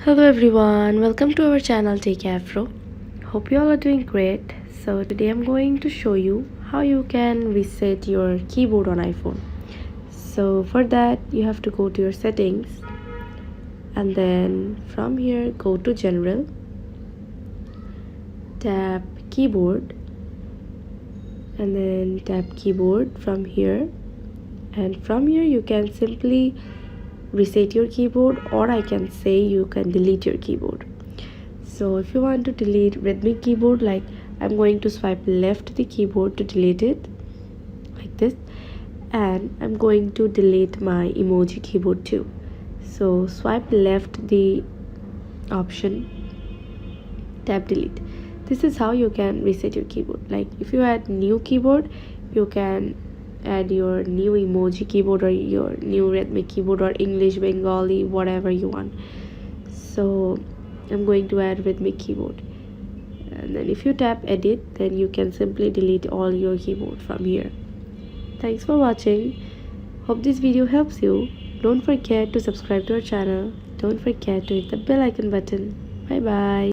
Hello everyone, welcome to our channel Take Afro. Hope you all are doing great. So today I'm going to show you how you can reset your keyboard on iPhone. So for that you have to go to your settings and then from here go to general, tap keyboard and then tap keyboard from here, and from here you can simply reset your keyboard, or I can say you can delete your keyboard. So if you want to delete rhythmic keyboard, like I'm going to swipe left the keyboard to delete it like this, and I'm going to delete my emoji keyboard too. So swipe left the option, tap delete. This is how you can reset your keyboard. Like if you add new keyboard, you can add your new emoji keyboard or your new rhythmic keyboard or English, Bengali, whatever you want. So I'm going to add rhythmic keyboard, and then if you tap edit, then you can simply delete all your keyboard from here. Thanks for watching. Hope this video helps you. Don't forget to subscribe to our channel. Don't forget to hit the bell icon button. Bye bye.